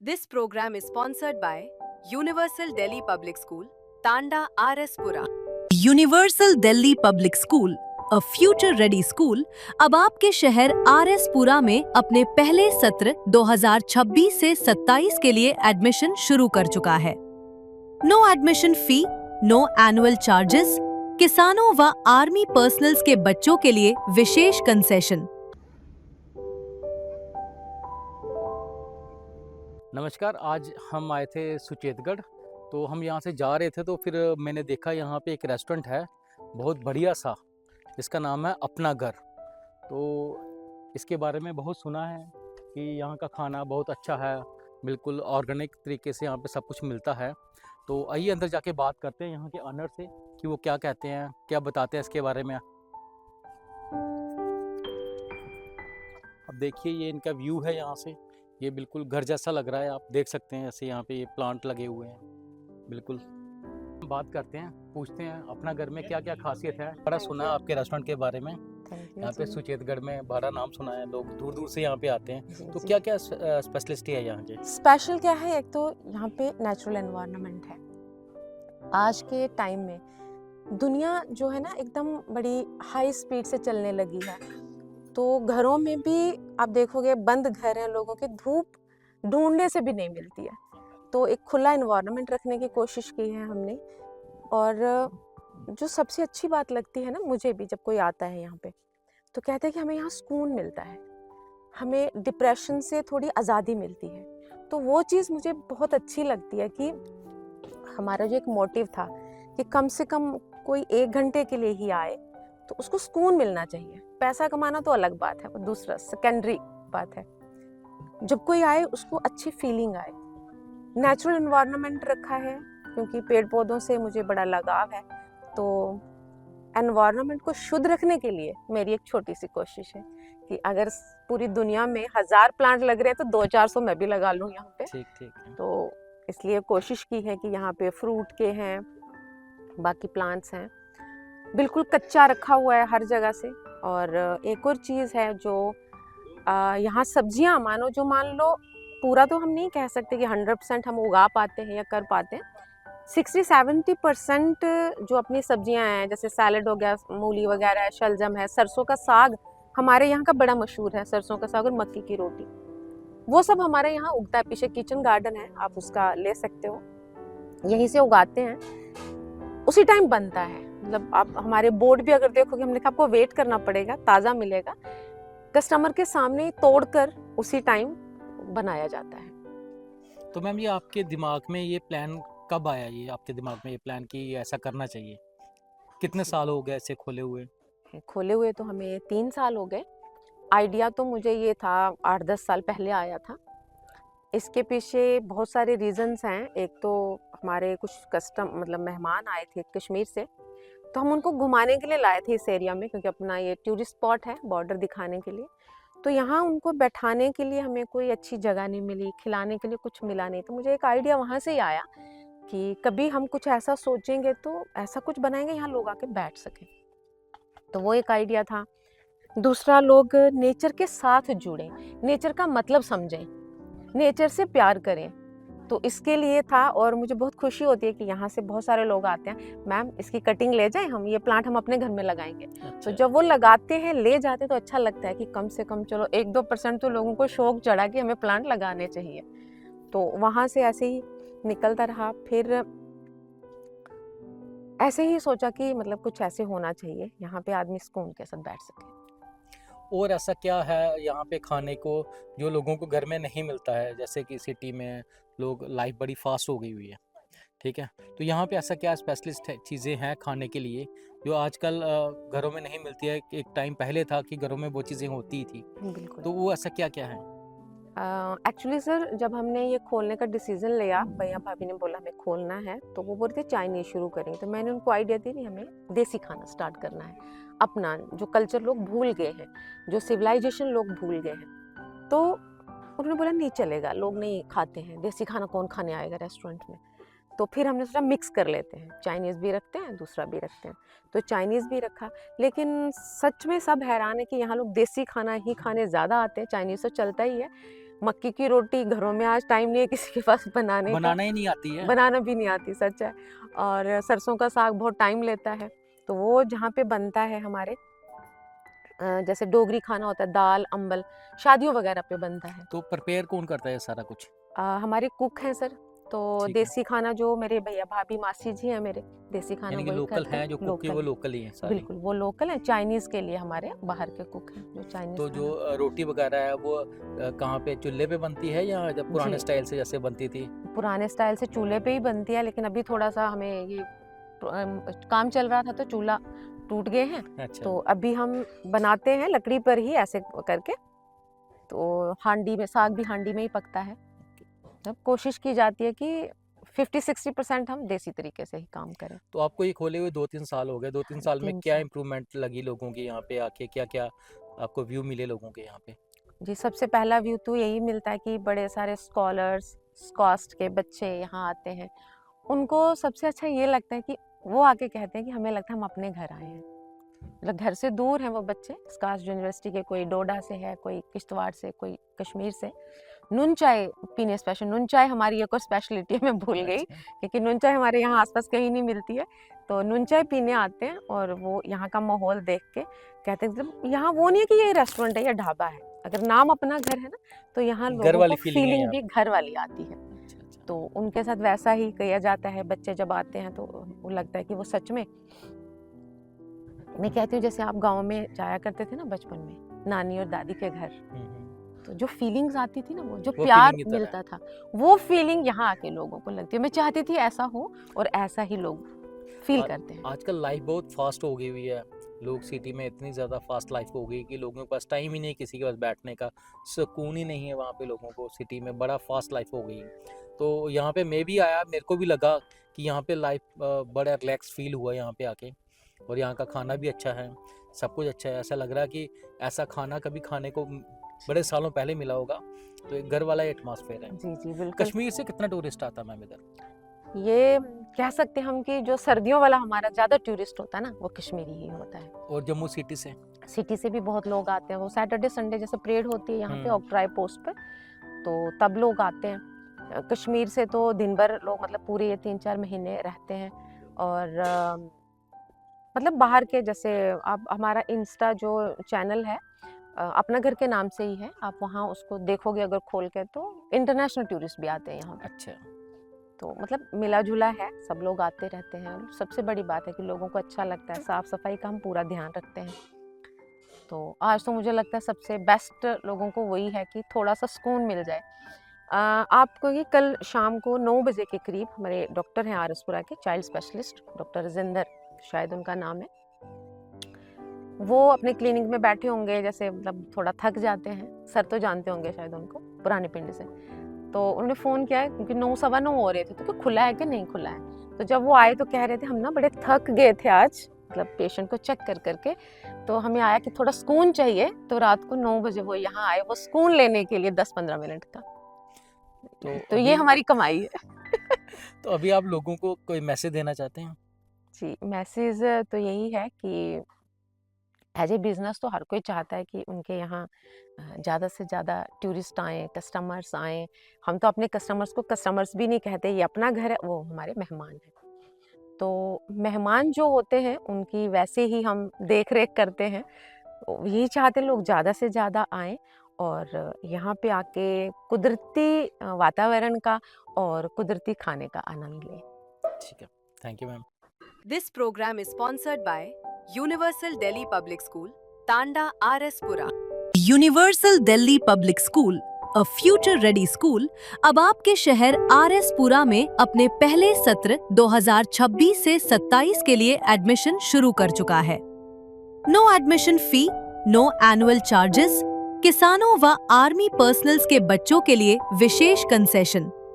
This program is sponsored by Universal Delhi Public School, Tanda RS Pura. Universal Delhi public school, a future ready school, अब आपके शहर RS पुरा में अपने पहले सत्र 2026 से 27 के लिए एडमिशन शुरू कर चुका है। No admission fee, no annual charges, किसानों व आर्मी पर्सनल्स के बच्चों के लिए विशेष कंसेशन। नमस्कार। आज हम आए थे सुचेतगढ़, तो हम यहाँ से जा रहे थे तो फिर मैंने देखा यहाँ पे एक रेस्टोरेंट है बहुत बढ़िया सा, इसका नाम है अपना घर। तो इसके बारे में बहुत सुना है कि यहाँ का खाना बहुत अच्छा है, बिल्कुल ऑर्गेनिक तरीके से यहाँ पे सब कुछ मिलता है। तो आइए अंदर जाके बात करते हैं यहाँ के ऑनर से कि वो क्या कहते हैं, क्या बताते हैं इसके बारे में। अब देखिए ये इनका व्यू है यहाँ से, ये बिल्कुल घर जैसा लग रहा है, आप देख सकते हैं। ऐसे यहाँ पे ये प्लांट लगे हुए हैं बिल्कुल। बात करते हैं, पूछते हैं अपना घर में क्या क्या खासियत है। बड़ा सुना है आपके रेस्टोरेंट के बारे में, यहाँ पे सुचेतगढ़ में बड़ा नाम सुना है, लोग दूर दूर से यहाँ पे आते हैं। तो क्या क्या स्पेशलिस्टी है यहाँ के? स्पेशल क्या है, एक तो यहाँ पे नेचुरल एनवायरनमेंट है। आज के टाइम में दुनिया जो है ना एकदम बड़ी हाई स्पीड से चलने लगी है, तो घरों में भी आप देखोगे बंद घर हैं लोगों के, धूप ढूंढने से भी नहीं मिलती है। तो एक खुला एनवायरनमेंट रखने की कोशिश की है हमने। और जो सबसे अच्छी बात लगती है ना मुझे भी, जब कोई आता है यहाँ पे तो कहते हैं कि हमें यहाँ सुकून मिलता है, हमें डिप्रेशन से थोड़ी आज़ादी मिलती है। तो वो चीज़ मुझे बहुत अच्छी लगती है कि हमारा जो एक मोटिव था कि कम से कम कोई 1 घंटे के लिए ही आए तो उसको सुकून मिलना चाहिए। पैसा कमाना तो अलग बात है, वो दूसरा सेकेंडरी बात है। जब कोई आए उसको अच्छी फीलिंग आए। नेचुरल एनवायरनमेंट रखा है क्योंकि पेड़ पौधों से मुझे बड़ा लगाव है, तो एनवायरनमेंट को शुद्ध रखने के लिए मेरी एक छोटी सी कोशिश है कि अगर पूरी दुनिया में 1000 प्लांट लग रहे हैं तो 200-400 मैं भी लगा लूँ यहाँ पे। ठीक ठीक है। तो इसलिए कोशिश की है कि यहाँ पे फ्रूट के हैं, बाकी प्लांट्स हैं, बिल्कुल कच्चा रखा हुआ है हर जगह से। और एक और चीज़ है जो यहाँ सब्जियाँ मानो जो मान लो, पूरा तो हम नहीं कह सकते कि 100% हम उगा पाते हैं या कर पाते हैं। 60-70% जो अपनी सब्जियाँ हैं, जैसे सैलड हो गया, मूली वगैरह है, शलजम है, सरसों का साग हमारे यहाँ का बड़ा मशहूर है, सरसों का साग और मक्की की रोटी, वो सब हमारे यहाँ उगता है। पीछे किचन गार्डन है, आप उसका ले सकते हो, यहीं से उगाते हैं, उसी टाइम बनता है। मतलब आप हमारे बोर्ड भी अगर देखोगे, हमने कहा आपको वेट करना पड़ेगा, ताज़ा मिलेगा, कस्टमर के सामने तोड़कर उसी टाइम बनाया जाता है। तो मैम ये आपके दिमाग में ये प्लान कब आया, ये आपके दिमाग में ये प्लान कि ऐसा करना चाहिए? कितने साल हो गए ऐसे खोले हुए? खोले हुए तो हमें 3 साल हो गए। आइडिया तो मुझे ये था 8-10 साल पहले आया था। इसके पीछे बहुत सारे रीजंस हैं। एक तो हमारे कुछ मेहमान आए थे कश्मीर से, तो हम उनको घुमाने के लिए लाए थे इस एरिया में, क्योंकि अपना ये टूरिस्ट स्पॉट है, बॉर्डर दिखाने के लिए। तो यहाँ उनको बैठाने के लिए हमें कोई अच्छी जगह नहीं मिली, खिलाने के लिए कुछ मिला नहीं। तो मुझे एक आइडिया वहाँ से ही आया कि कभी हम कुछ ऐसा सोचेंगे तो ऐसा कुछ बनाएंगे यहाँ लोग आके बैठ सकें। तो वो एक आइडिया था। दूसरा, लोग नेचर के साथ जुड़ें, नेचर का मतलब समझें, नेचर से प्यार करें, तो इसके लिए था। और मुझे बहुत खुशी होती है कि यहाँ से बहुत सारे लोग आते हैं, मैम इसकी कटिंग ले जाएं, हम ये प्लांट हम अपने घर में लगाएंगे। तो जब वो लगाते हैं, ले जाते हैं, तो अच्छा लगता है कि कम से कम चलो 1-2% तो लोगों को शौक चढ़ा कि हमें प्लांट लगाने चाहिए। तो वहाँ से ऐसे ही निकलता रहा। फिर ऐसे ही सोचा कि मतलब कुछ ऐसे होना चाहिए यहाँ पे आदमी सुकून के साथ बैठ सके। और ऐसा क्या है यहाँ पे खाने को जो लोगों को घर में नहीं मिलता है? जैसे कि सिटी में लोग, लाइफ बड़ी फास्ट हो गई हुई है, ठीक है, तो यहाँ पे ऐसा क्या स्पेशलिस्ट चीज़ें हैं खाने के लिए जो आजकल घरों में नहीं मिलती है? एक टाइम पहले था कि घरों में वो चीज़ें होती थी, बिल्कुल। तो वो ऐसा क्या क्या है? एक्चुअली सर, जब हमने ये खोलने का डिसीजन लिया, भैया भाभी ने बोला हमें खोलना है, तो वो बोलते चाइनीज शुरू करेंगे। तो मैंने उनको आइडिया दी, नहीं हमें देसी खाना स्टार्ट करना है, अपना जो कल्चर लोग भूल गए हैं, जो सिविलाइजेशन लोग भूल गए हैं। तो उन्होंने बोला नहीं चलेगा, लोग नहीं खाते हैं देसी खाना, कौन खाने आएगा रेस्टोरेंट में। तो फिर हमने सोचा मिक्स कर लेते हैं, चाइनीज़ भी रखते हैं, दूसरा भी रखते हैं। तो चाइनीज़ भी रखा, लेकिन सच में सब हैरान है कि यहाँ लोग देसी खाना ही खाने ज़्यादा आते हैं, चाइनीज़ तो चलता ही है। मक्की की रोटी घरों में आज टाइम नहीं है किसी के पास बनाने का, बनाना ही नहीं आती है। बनाना भी नहीं आती, सच है। और सरसों का साग बहुत टाइम लेता है, तो वो जहाँ पे बनता है हमारे जैसे डोगरी खाना होता है, दाल अम्बल शादियों वगैरह पे बनता है। तो प्रिपेयर कौन करता है सारा कुछ? हमारे कुक हैं सर, तो ठीक है। देसी खाना जो मेरे भैया भाभी मासी जी हैं मेरे, देसी खाना यानी कि वही लोकल करते हैं, जो कुक है वो लोकल। लोकल ही हैं सारी। बिल्कुल वो लोकल है। चाइनीज के लिए हमारे बाहर के कुक हैं जो चाइनीज तो जो रोटी वगैरह है वो कहाँ पे, चूल्हे पे बनती है या जब पुराने जी। स्टाइल से जैसे बनती थी? पुराने स्टाइल से चूल्हे पे ही बनती है, लेकिन अभी थोड़ा सा हमें ये काम चल रहा था तो चूल्हा टूट गए हैं, अच्छा। तो अभी हम बनाते हैं लकड़ी पर ही ऐसे करके। तो हांडी में साग भी हांडी में ही पकता है। तब कोशिश की जाती है कि 50-60% हम देसी तरीके से ही काम करें। तो आपको ये खोले हुए 2-3 साल हो गए, 2-3 साल में 3 क्या साल। इम्प्रूवमेंट लगी लोगों की यहाँ पे आके? क्या-क्या आपको व्यू मिले लोगों के यहाँ पे? जी, सबसे पहला व्यू तो यही मिलता है कि बड़े सारे स्कॉलर्स, स्कॉस्ट के बच्चे यहाँ आते हैं। उनको सबसे अच्छा ये लगता है कि वो आके कहते हैं कि हमें लगता है हम अपने घर आए हैं। मतलब घर से दूर हैं वो बच्चे, स्कास्ट यूनिवर्सिटी के, कोई डोडा से है, कोई किश्तवाड़ से, कोई कश्मीर से। नून चाय पीने स्पेशल, नून चाय हमारी एक और स्पेशलिटी है, मैं भूल गई, अच्छा। क्योंकि नून चाय हमारे यहाँ आसपास कहीं नहीं मिलती है। तो नून चाय पीने आते हैं और वो यहाँ का माहौल देख के कहते हैं मतलब यहाँ वो नहीं है कि ये रेस्टोरेंट है या ढाबा है, अगर नाम अपना घर है ना, तो यहाँ घर लोगों वाली को फीलिंग है फीलिंग यहाँ भी पे। घर वाली आती है। अच्छा, अच्छा। तो उनके साथ वैसा ही किया जाता है। बच्चे जब आते हैं तो वो लगता है कि वो सच में, मैं कहती हूँ जैसे आप गाँव में जाया करते थे ना बचपन में, नानी और दादी के घर, तो जो फीलिंग्स आती थी ना, वो जो वो प्यार फीलिंग की तरह मिलता था, वो फीलिंग यहाँ आके लोगों को लगती है। मैं चाहती थी ऐसा हो और ऐसा ही लोग फील करते हैं। आजकल लाइफ बहुत फास्ट हो गई हुई है। लोग सिटी में इतनी ज़्यादा फास्ट लाइफ हो गई कि लोगों के पास टाइम ही नहीं, किसी के पास बैठने का सुकून ही नहीं है वहाँ पे लोगों को। सिटी में बड़ा फास्ट लाइफ हो गई। तो यहाँ पे मैं भी आया, मेरे को भी लगा कि यहाँ पे लाइफ बड़ा रिलैक्स फील हुआ यहाँ पे आके। और यहाँ का खाना भी अच्छा है, सब कुछ अच्छा है। ऐसा लग रहा है कि ऐसा खाना कभी खाने को बड़े सालों पहले मिला होगा। तो एक घर वाला एटमॉस्फेयर है। जी जी बिल्कुल। कश्मीर से कितना टूरिस्ट आता मैम इधर? ये कह सकते हैं हम कि जो सर्दियों वाला हमारा ज्यादा टूरिस्ट होता है ना, वो कश्मीरी ही होता है। और जम्मू सिटी से? सिटी से भी बहुत लोग आते हैं। वो सैटरडे संडे जैसे परेड होती है यहाँ पे हम्म। ऑक्ट्राई पोस्ट पे, तो तब लोग आते हैं। कश्मीर से तो दिन भर लोग, मतलब पूरे ये 3-4 महीने रहते हैं। और मतलब बाहर के, जैसे आप हमारा इंस्टा जो चैनल है अपना घर के नाम से ही है, आप वहाँ उसको देखोगे अगर खोल के, तो इंटरनेशनल टूरिस्ट भी आते हैं यहाँ पे। अच्छा। तो मतलब मिला जुला है, सब लोग आते रहते हैं। और सबसे बड़ी बात है कि लोगों को अच्छा लगता है, साफ सफाई का हम पूरा ध्यान रखते हैं। तो आज तो मुझे लगता है सबसे बेस्ट लोगों को वही है कि थोड़ा सा सुकून मिल जाए। आपको ये कल शाम को 9 बजे के करीब हमारे डॉक्टर हैं आरएसपुरा के, चाइल्ड स्पेशलिस्ट डॉक्टर राजेंद्र शायद उनका नाम है, वो अपने क्लिनिक में बैठे होंगे। जैसे मतलब थोड़ा थक जाते हैं, सर तो जानते होंगे शायद उनको पुराने पिंड से, तो उन्होंने फ़ोन किया है क्योंकि 9 सवा 9 हो रहे थे, तो खुला है कि नहीं खुला है। तो जब वो आए तो कह रहे थे हम ना बड़े थक गए थे आज, मतलब पेशेंट को चेक कर करके, तो हमें आया कि थोड़ा सुकून चाहिए। तो रात को 9 बजे वो यहाँ आए, वो सुकून लेने के लिए 10-15 मिनट का। तो ये हमारी कमाई है। तो अभी आप लोगों को कोई मैसेज देना चाहते हैं? जी, मैसेज तो यही है कि एज ए बिजनेस तो हर कोई चाहता है कि उनके यहाँ ज़्यादा से ज़्यादा टूरिस्ट आएँ, कस्टमर्स आएँ। हम तो अपने कस्टमर्स को कस्टमर्स भी नहीं कहते, ये अपना घर है, वो हमारे मेहमान हैं। तो मेहमान जो होते हैं उनकी वैसे ही हम देख रेख करते हैं। यही चाहते हैं लोग ज़्यादा से ज़्यादा आएँ और यहाँ पे आके कुदरती वातावरण का और कुदरती खाने का आनंद लें। ठीक है, thank you ma'am. This program is sponsored by Universal Delhi Public School, Tanda RS Pura. Universal Delhi Public School, a future-ready school, अब आपके शहर RS पुरा में अपने पहले सत्र 2026 से 27 के लिए एडमिशन शुरू कर चुका है। No admission fee, no annual charges. किसानों व आर्मी पर्सनल्स के बच्चों के लिए विशेष कंसेशन।